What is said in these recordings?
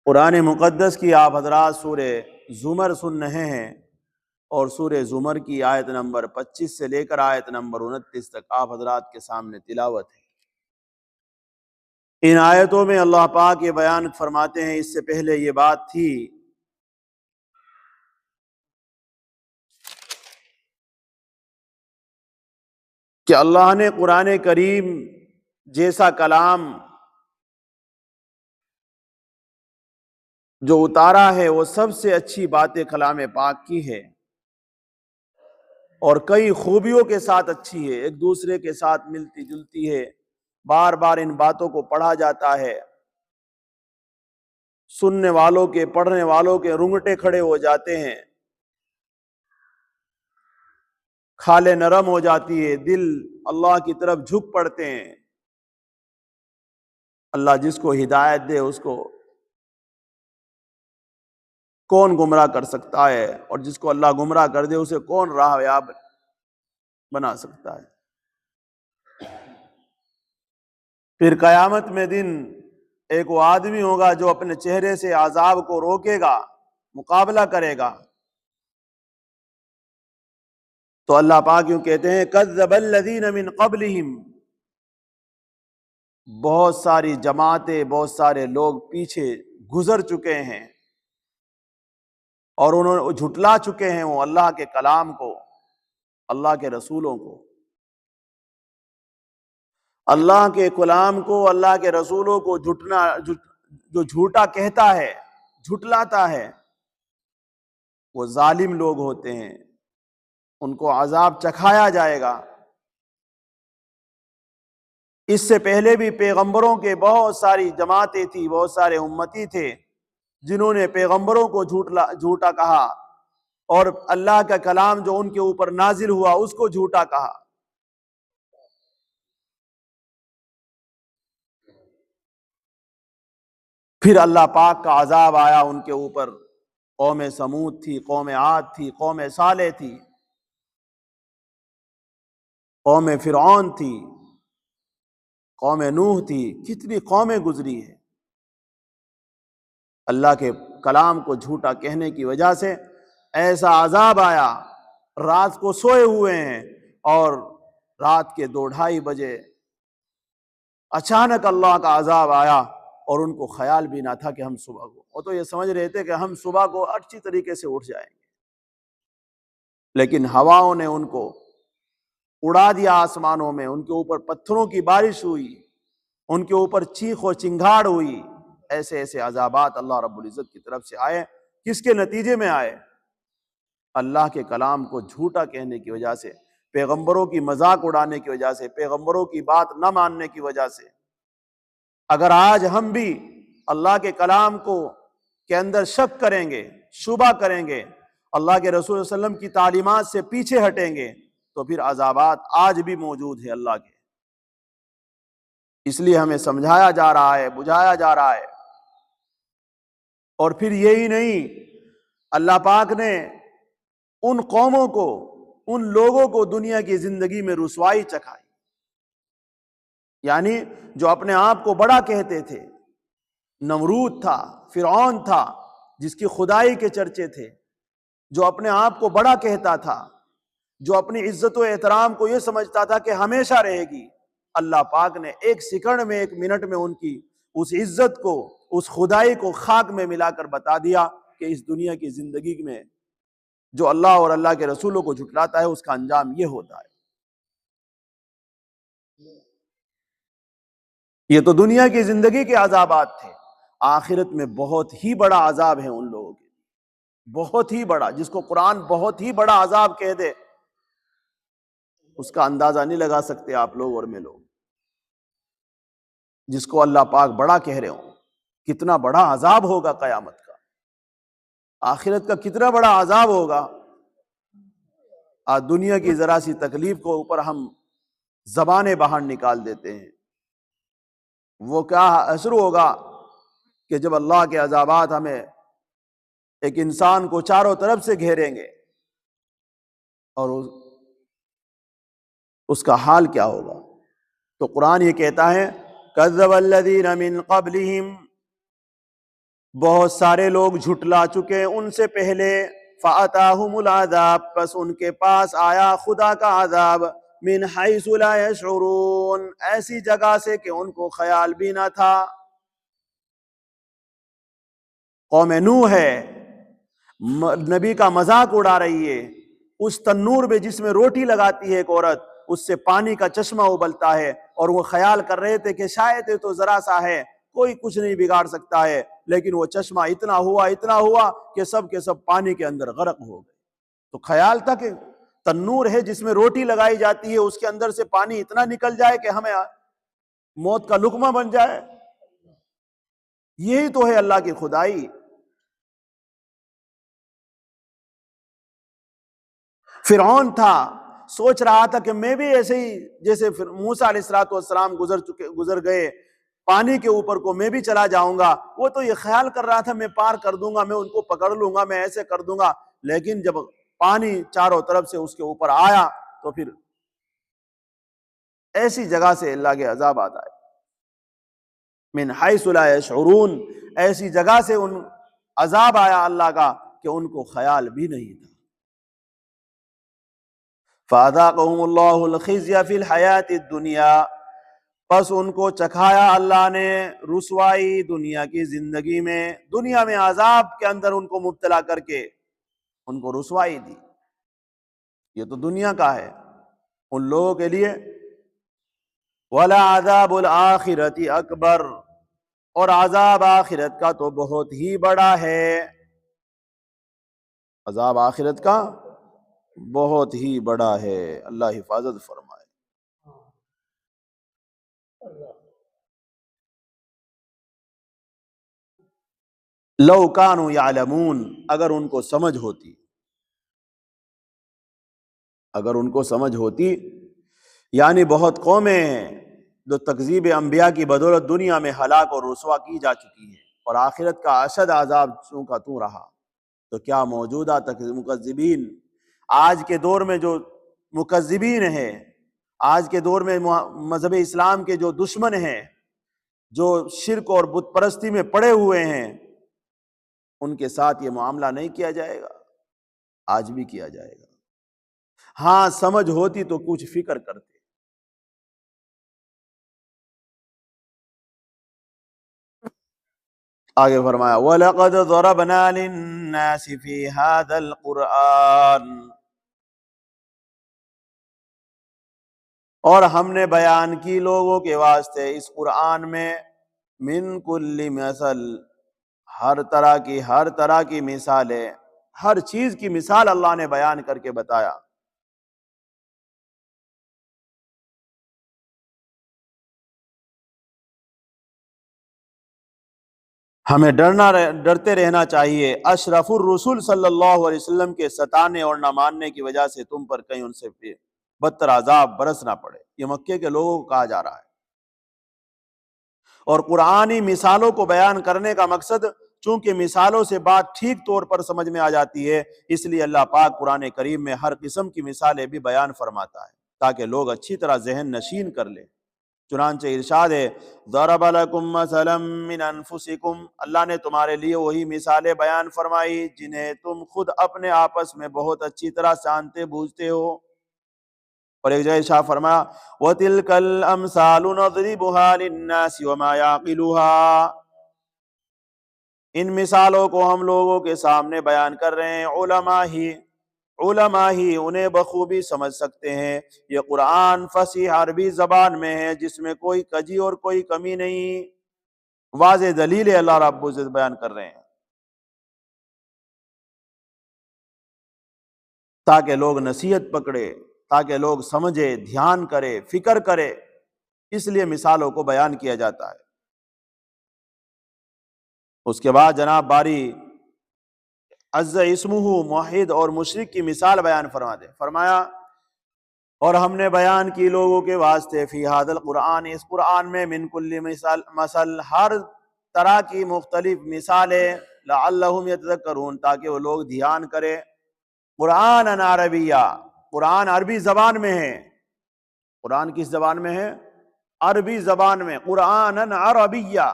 قرآن مقدس کی آپ حضرات سورہ زمر سن رہے ہیں، اور سورہ زمر کی آیت نمبر 25 سے لے کر آیت نمبر 29 تک آپ حضرات کے سامنے تلاوت ہے۔ ان آیتوں میں اللہ پاک یہ بیان فرماتے ہیں، اس سے پہلے یہ بات تھی کہ اللہ نے قرآن کریم جیسا کلام جو اتارا ہے وہ سب سے اچھی باتیں کلام پاک کی ہے، اور کئی خوبیوں کے ساتھ اچھی ہے، ایک دوسرے کے ساتھ ملتی جلتی ہے، بار بار ان باتوں کو پڑھا جاتا ہے، سننے والوں کے پڑھنے والوں کے رونگٹے کھڑے ہو جاتے ہیں، کھالیں نرم ہو جاتی ہے، دل اللہ کی طرف جھک پڑتے ہیں۔ اللہ جس کو ہدایت دے اس کو کون گمراہ کر سکتا ہے، اور جس کو اللہ گمراہ کر دے اسے کون راہ یاب بنا سکتا ہے۔ پھر قیامت میں دن ایک وہ آدمی ہوگا جو اپنے چہرے سے عذاب کو روکے گا، مقابلہ کرے گا، تو اللہ پاک یوں کہتے ہیں کذب الذین من قبلہم، بہت ساری جماعتیں، بہت سارے لوگ پیچھے گزر چکے ہیں، اور انہوں نے جھٹلا چکے ہیں وہ اللہ کے کلام کو، اللہ کے رسولوں کو، اللہ کے کلام کو، اللہ کے رسولوں کو جو جھوٹا کہتا ہے، جھٹلاتا ہے، وہ ظالم لوگ ہوتے ہیں، ان کو عذاب چکھایا جائے گا۔ اس سے پہلے بھی پیغمبروں کے بہت ساری جماعتیں تھی، بہت سارے امتی تھے جنہوں نے پیغمبروں کو جھوٹا کہا، اور اللہ کا کلام جو ان کے اوپر نازل ہوا اس کو جھوٹا کہا۔ پھر اللہ پاک کا عذاب آیا ان کے اوپر، قوم سمود تھی، قوم عاد تھی، قوم صالح تھی، قوم فرعون تھی، قوم نوح تھی، کتنی قومیں گزری ہیں۔ اللہ کے کلام کو جھوٹا کہنے کی وجہ سے ایسا عذاب آیا، رات کو سوئے ہوئے ہیں اور رات کے 2-2:30 بجے اچانک اللہ کا عذاب آیا، اور ان کو خیال بھی نہ تھا کہ ہم صبح کو، وہ تو یہ سمجھ رہے تھے کہ ہم صبح کو اچھی طریقے سے اٹھ جائیں گے، لیکن ہواؤں نے ان کو اڑا دیا آسمانوں میں، ان کے اوپر پتھروں کی بارش ہوئی، ان کے اوپر چیخ و چنگھاڑ ہوئی، ایسے ایسے عذابات اللہ رب العزت کی طرف سے آئے۔ کس کے نتیجے میں آئے؟ اللہ کے کلام کو جھوٹا کہنے کی وجہ سے، پیغمبروں کی مذاق اڑانے کی وجہ سے، پیغمبروں کی بات نہ ماننے کی وجہ سے۔ اگر آج ہم بھی اللہ کے کلام کے اندر شک کریں گے، شبہ کریں گے، اللہ کے رسول صلی اللہ علیہ وسلم کی تعلیمات سے پیچھے ہٹیں گے، تو پھر عذابات آج بھی موجود ہیں اللہ کے۔ اس لیے ہمیں سمجھایا جا رہا ہے، بجھایا جا رہا ہے۔ اور پھر یہی نہیں، اللہ پاک نے ان قوموں کو، ان لوگوں کو دنیا کی زندگی میں رسوائی چکھائی، یعنی جو اپنے آپ کو بڑا کہتے تھے، نمرود تھا، فرعون تھا جس کی خدائی کے چرچے تھے، جو اپنے آپ کو بڑا کہتا تھا، جو اپنی عزت و احترام کو یہ سمجھتا تھا کہ ہمیشہ رہے گی، اللہ پاک نے ایک سیکنڈ میں، ایک منٹ میں ان کی اس عزت کو، اس خدائی کو خاک میں ملا کر بتا دیا کہ اس دنیا کی زندگی میں جو اللہ اور اللہ کے رسولوں کو جھٹلاتا ہے اس کا انجام یہ ہوتا ہے۔ یہ تو دنیا کی زندگی کے عذابات تھے، آخرت میں بہت ہی بڑا عذاب ہے ان لوگوں کے، بہت ہی بڑا، جس کو قرآن بہت ہی بڑا عذاب کہہ دے اس کا اندازہ نہیں لگا سکتے آپ لوگ اور میں لوگ۔ جس کو اللہ پاک بڑا کہہ رہے ہوں، کتنا بڑا عذاب ہوگا قیامت کا، آخرت کا کتنا بڑا عذاب ہوگا۔ آج دنیا کی ذرا سی تکلیف کو اوپر ہم زبانیں باہر نکال دیتے ہیں، وہ کیا اثر ہوگا کہ جب اللہ کے عذابات ہمیں، ایک انسان کو چاروں طرف سے گھیریں گے، اور اس کا حال کیا ہوگا۔ تو قرآن یہ کہتا ہے کذب الذین من قبلہم، بہت سارے لوگ جھٹلا چکے ان سے پہلے، فَأَتَاهُمُ الْعَذَابُ، پس ان کے پاس آیا خدا کا عذاب، مِنْ حَيْثُ لَا يَشْعُرُونَ، ایسی جگہ سے کہ ان کو خیال بھی نہ تھا۔ قوم نوح ہے، نبی کا مذاق اڑا رہی ہے، اس تنور میں جس میں روٹی لگاتی ہے ایک عورت، اس سے پانی کا چشمہ ابلتا ہے، اور وہ خیال کر رہے تھے کہ شاید یہ تو ذرا سا ہے، کوئی کچھ نہیں بگاڑ سکتا ہے، لیکن وہ چشمہ اتنا ہوا کہ سب کے سب پانی کے اندر غرق ہو گئے۔ تو خیال تھا کہ تنور ہے جس میں روٹی لگائی جاتی ہے، اس کے اندر سے پانی اتنا نکل جائے کہ ہمیں موت کا لقمہ بن جائے۔ یہی تو ہے اللہ کی خدائی۔ فرعون تھا، سوچ رہا تھا کہ میں بھی ایسے ہی جیسے موسیٰ علیہ السلام گزر گئے پانی کے اوپر کو، میں بھی چلا جاؤں گا۔ وہ تو یہ خیال کر رہا تھا میں پار کر دوں گا، میں ان کو پکڑ لوں گا، میں ایسے کر دوں گا، لیکن جب پانی چاروں طرف سے اس کے اوپر آیا تو پھر ایسی جگہ سے اللہ کے عذاب آتا ہے، من حیث لا یشعرون، ایسی جگہ سے ان عذاب آیا اللہ کا کہ ان کو خیال بھی نہیں تھا۔ فَأَذَاقَهُمُ اللَّهُ الْخِزْيَ فِي الْحَيَاةِ الدُّنْيَا، پس ان کو چکھایا اللہ نے رسوائی دنیا کی زندگی میں، دنیا میں عذاب کے اندر ان کو مبتلا کر کے ان کو رسوائی دی۔ یہ تو دنیا کا ہے، ان لوگوں کے لیے وَلَعَذَابُ الْآخِرَةِ أَكْبَرُ، اور عذاب آخرت کا تو بہت ہی بڑا ہے، عذاب آخرت کا بہت ہی بڑا ہے۔ اللہ حفاظت فرمائے۔ لو کانوا یعلمون، اگر ان کو سمجھ ہوتی، اگر ان کو سمجھ ہوتی، یعنی بہت قومیں ہیں جو تکذیب انبیاء کی بدولت دنیا میں ہلاک اور رسوا کی جا چکی ہیں، اور آخرت کا اشد عذاب چوں کا تو رہا، تو کیا موجودہ مکذبین، آج کے دور میں جو مکذبین ہیں، آج کے دور میں مذہب اسلام کے جو دشمن ہیں، جو شرک اور بت پرستی میں پڑے ہوئے ہیں، ان کے ساتھ یہ معاملہ نہیں کیا جائے گا، آج بھی کیا جائے گا۔ ہاں سمجھ ہوتی تو کچھ فکر کرتے۔ آگے فرمایا وَلَقَدْ ضَرَبْنَا لِلنَّاسِ فِي هَذَا الْقُرْآنِ، اور ہم نے بیان کی لوگوں کے واسطے اس قرآن میں، من کل مثل، ہر طرح کی مثالیں، ہر چیز کی مثال اللہ نے بیان کر کے بتایا۔ ہمیں ڈرتے رہنا چاہیے۔ اشرف الرسول صلی اللہ علیہ وسلم کے ستانے اور نہ ماننے کی وجہ سے تم پر کہیں ان سے بدتر عذاب برس نہ پڑے، یہ مکے کے لوگوں کو کہا جا رہا ہے۔ اور قرآنی مثالوں کو بیان کرنے کا مقصد، چونکہ مثالوں سے بات ٹھیک طور پر سمجھ میں آ جاتی ہے، اس لیے اللہ پاک قرآن کریم میں ہر قسم کی مثالیں بھی بیان فرماتا ہے تاکہ لوگ اچھی طرح ذہن نشین کر لیں۔ چنانچہ ارشاد ہے ضرب لکم مثلا من انفسکم، اللہ نے تمہارے لیے وہی مثالیں بیان فرمائی جنہیں تم خود اپنے آپس میں بہت اچھی طرح جانتے بوجھتے ہو۔ اور ایک جگہ ارشاد فرمایا وَتِلْكَ الْأَمْثَالُ نَضْرِبُهَا لِلنَّاسِ وَمَا يَعْقِلُهَا، ان مثالوں کو ہم لوگوں کے سامنے بیان کر رہے ہیں، علماء ہی انہیں بخوبی سمجھ سکتے ہیں۔ یہ قرآن فصیح عربی زبان میں ہے جس میں کوئی کجی اور کوئی کمی نہیں، واضح دلیل اللہ رب العزت بیان کر رہے ہیں تاکہ لوگ نصیحت پکڑے، تاکہ لوگ سمجھے، دھیان کرے، فکر کرے، اس لیے مثالوں کو بیان کیا جاتا ہے۔ اس کے بعد جناب باری عز اسمہ موحد اور مشرک کی مثال بیان فرما دے، فرمایا اور ہم نے بیان کی لوگوں کے واسطے فی ھذا القرآن، اس قرآن میں من کل مثل، ہر طرح کی مختلف مثالیں، لعلہم یتذکرون، تاکہ وہ لوگ دھیان کرے۔ قرآن عربیہ، قرآن عربی زبان میں ہے۔ قرآن کس زبان میں ہے؟ عربی زبان میں۔ قرآن عربیہ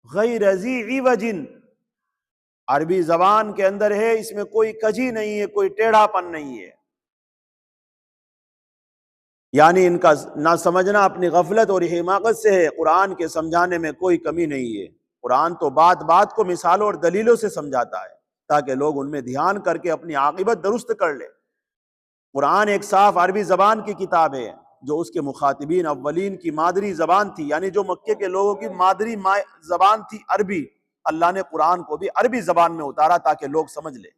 غیر ذی عوج، عربی زبان کے اندر ہے، اس میں کوئی کجی نہیں ہے، کوئی ٹیڑھا پن نہیں ہے. یعنی ان کا نہ سمجھنا اپنی غفلت اور حماقت سے ہے. قرآن کے سمجھانے میں کوئی کمی نہیں ہے. قرآن تو بات بات کو مثالوں اور دلیلوں سے سمجھاتا ہے تاکہ لوگ ان میں دھیان کر کے اپنی عاقبت درست کر لیں. قرآن ایک صاف عربی زبان کی کتاب ہے جو اس کے مخاطبین اولین کی مادری زبان تھی، یعنی جو مکے کے لوگوں کی مادری زبان تھی عربی. اللہ نے قرآن کو بھی عربی زبان میں اتارا تاکہ لوگ سمجھ لیں.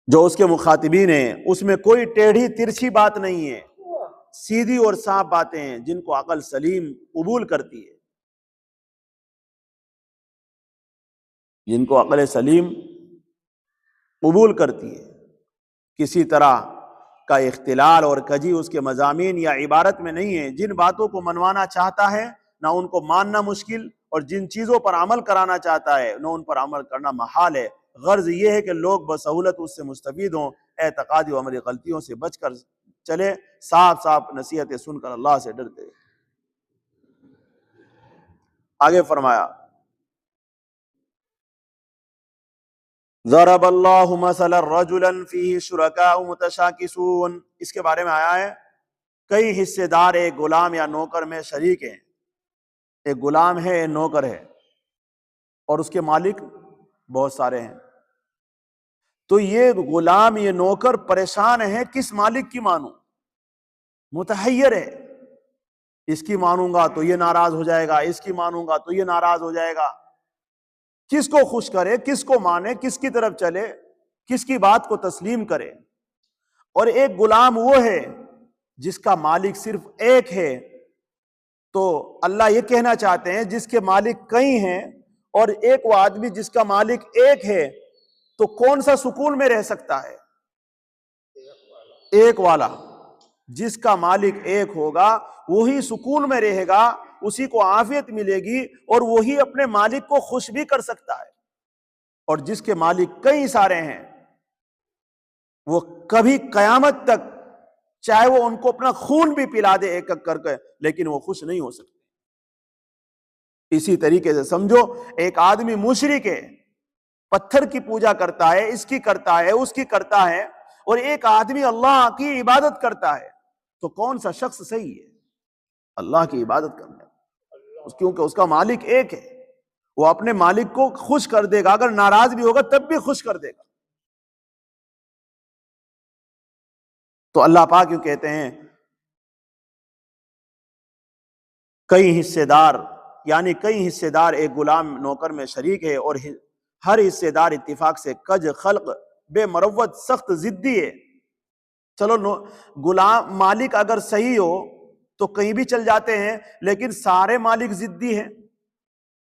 جو اس کے مخاطبین ہیں اس میں کوئی ٹیڑھی ترچھی بات نہیں ہے، سیدھی اور صاف باتیں ہیں جن کو عقل سلیم قبول کرتی ہے، جن کو عقل سلیم قبول کرتی ہے. کسی طرح کا اختلال اور کجی اس کے مضامین یا عبارت میں نہیں ہے. جن باتوں کو منوانا چاہتا ہے نہ ان کو ماننا مشکل، اور جن چیزوں پر عمل کرانا چاہتا ہے نہ ان پر عمل کرنا محال ہے. غرض یہ ہے کہ لوگ بسہولت اس سے مستفید ہوں، اعتقادی و عملی غلطیوں سے بچ کر چلے، صاف صاف نصیحتیں سن کر اللہ سے ڈرتے. آگے فرمایا ضرب اللہ مثلا رجلا فیہ شرکاء متشاکسون. اس کے بارے میں آیا ہے کئی حصے دار ایک غلام یا نوکر میں شریک ہیں. ایک غلام ہے، ایک نوکر ہے، اور اس کے مالک بہت سارے ہیں. تو یہ غلام یہ نوکر پریشان ہے کس مالک کی مانوں، متحیر ہے. اس کی مانوں گا تو یہ ناراض ہو جائے گا، اس کی مانوں گا تو یہ ناراض ہو جائے گا. کس کو خوش کرے، کس کو مانے، کس کی طرف چلے، کس کی بات کو تسلیم کرے. اور ایک غلام وہ ہے جس کا مالک صرف ایک ہے. تو اللہ یہ کہنا چاہتے ہیں جس کے مالک کئی ہیں اور ایک وہ آدمی جس کا مالک ایک ہے، تو کون سا سکون میں رہ سکتا ہے؟ ایک والا. جس کا مالک ایک ہوگا وہی سکون میں رہے گا، اسی کو عافیت ملے گی اور وہی اپنے مالک کو خوش بھی کر سکتا ہے. اور جس کے مالک کئی سارے ہیں وہ کبھی قیامت تک چاہے وہ ان کو اپنا خون بھی پلا دے ایک ایک کر کے، لیکن وہ خوش نہیں ہو سکتے. اسی طریقے سے سمجھو ایک آدمی مشرک ہے، پتھر کی پوجا کرتا ہے، اس کی کرتا ہے، اس کی کرتا ہے، اور ایک آدمی اللہ کی عبادت کرتا ہے. تو کون سا شخص صحیح ہے؟ اللہ کی عبادت کرنا، کیونکہ اس کا مالک ایک ہے. وہ اپنے مالک کو خوش کر دے گا، اگر ناراض بھی ہوگا تب بھی خوش کر دے گا. تو اللہ پاک کیوں کہتے ہیں کئی حصے دار، یعنی کئی حصے دار ایک غلام نوکر میں شریک ہے، اور ہر حصے دار اتفاق سے کج خلق بے مروت سخت ضدی ہے. چلو غلام مالک اگر صحیح ہو تو کہیں بھی چل جاتے ہیں، لیکن سارے مالک ضدی ہیں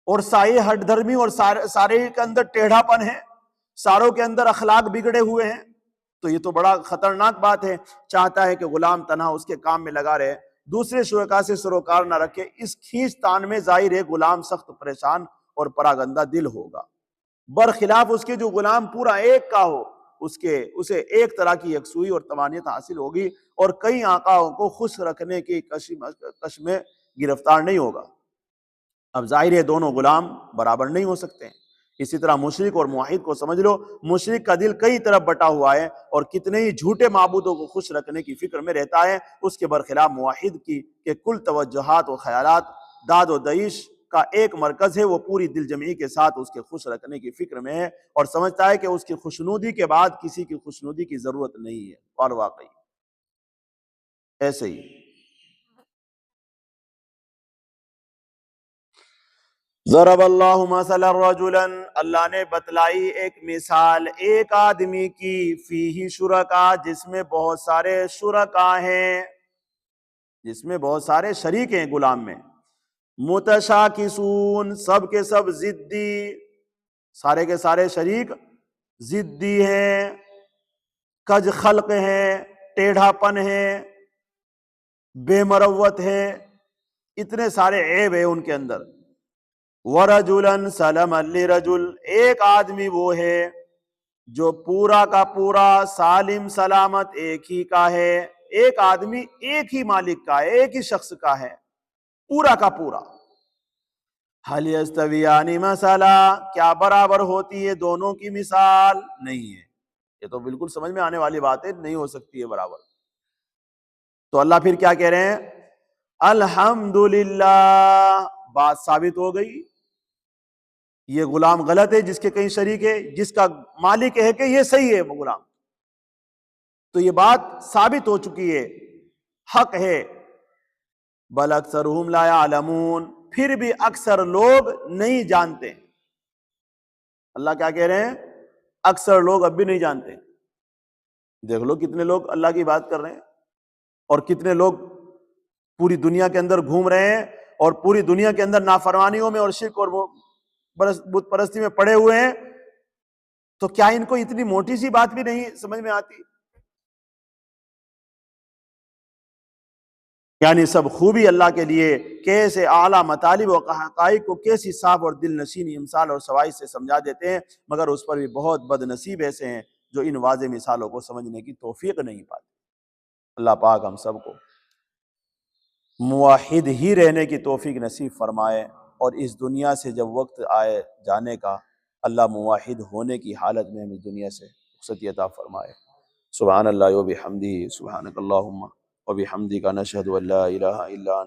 اور سارے ہٹ دھرمی اور سارے کے اندر ٹیڑھا پن ہے، ساروں کے اندر اخلاق بگڑے ہوئے ہیں، تو یہ تو بڑا خطرناک بات ہے. چاہتا ہے کہ غلام تنہا اس کے کام میں لگا رہے، دوسرے شرکا سے سروکار نہ رکھے. اس کھینچ تان میں ظاہر ہے غلام سخت پریشان اور پراگندہ دل ہوگا. برخلاف اس کے جو غلام پورا ایک کا ہو، اسے ایک طرح کی یکسوئی اور طمانینت حاصل ہوگی اور کئی آقاؤں کو خوش رکھنے کی کش میں گرفتار نہیں ہوگا. اب ظاہر ہے دونوں غلام برابر نہیں ہو سکتے ہیں. اسی طرح مشرک اور موحد کو سمجھ لو، مشرک کا دل کئی طرف بٹا ہوا ہے اور کتنے ہی جھوٹے معبودوں کو خوش رکھنے کی فکر میں رہتا ہے. اس کے برخلاف موحد کی کہ کل توجہات و خیالات داد و دعیش کا ایک مرکز ہے، وہ پوری دل جمعی کے ساتھ اس کے خوش رکھنے کی فکر میں ہے اور سمجھتا ہے کہ اس کی خوشنودی کے بعد کسی کی خوشنودی کی ضرورت نہیں ہے. اور واقعی ایسے ہی ضرب اللہ مثلا رجلا، اللہ نے بتلائی ایک مثال ایک آدمی کی، فیہ شرکا، جس میں بہت سارے شرکا ہیں، جس میں بہت سارے شریک ہیں غلام میں. متشاکسون، سب کے سب ضدی، سارے کے سارے شریک ضدی ہیں، کج خلق ہیں، ٹیڑھا پن ہے، بے مروت ہے، اتنے سارے عیب ہیں ان کے اندر. وَرَجُلًا سَلَمًا لِرَجُلٍ، ایک آدمی وہ ہے جو پورا کا پورا سالم سلامت ایک ہی کا ہے. ایک آدمی ایک ہی مالک کا ہے، ایک ہی شخص کا ہے، پورا کا پورا. حل یستویان مثلا، کیا برابر ہوتی ہے دونوں کی مثال؟ نہیں ہے۔ یہ تو بالکل سمجھ میں آنے والی بات ہے، نہیں ہو سکتی ہے برابر۔ تو اللہ پھر کیا کہہ رہے ہیں؟ الحمدللہ، بات ثابت ہو گئی، یہ غلام غلط ہے جس کے کہیں شریک ہے، جس کا مالک ہے کہ یہ صحیح ہے وہ غلام، تو یہ بات ثابت ہو چکی ہے، حق ہے۔ بل اکثرہم لا یعلمون، پھر بھی اکثر لوگ نہیں جانتے۔ اللہ کیا کہہ رہے ہیں؟ اکثر لوگ اب بھی نہیں جانتے۔ دیکھ لو کتنے لوگ اللہ کی بات کر رہے ہیں، اور کتنے لوگ پوری دنیا کے اندر گھوم رہے ہیں، اور پوری دنیا کے اندر نافرمانیوں میں اور شرک اور بت پرستی میں پڑے ہوئے ہیں۔ تو کیا ان کو اتنی موٹی سی بات بھی نہیں سمجھ میں آتی؟ یعنی سب خوبی اللہ کے لیے، کیسے اعلیٰ مطالب و حقائق کو کیسی صاف اور دل نشین امثال اور شواہد سے سمجھا دیتے ہیں، مگر اس پر بھی بہت بد نصیب ایسے ہیں جو ان واضح مثالوں کو سمجھنے کی توفیق نہیں پاتے۔ اللہ پاک ہم سب کو موحد ہی رہنے کی توفیق نصیب فرمائے، اور اس دنیا سے جب وقت آئے جانے کا، اللہ موحد ہونے کی حالت میں ہمیں دنیا سے رخصتی عطا فرمائے۔ سبحان اللہ و بحمدہ، سبحانک اللہم و بحمدک، نشہد ان لا الہ الا انت۔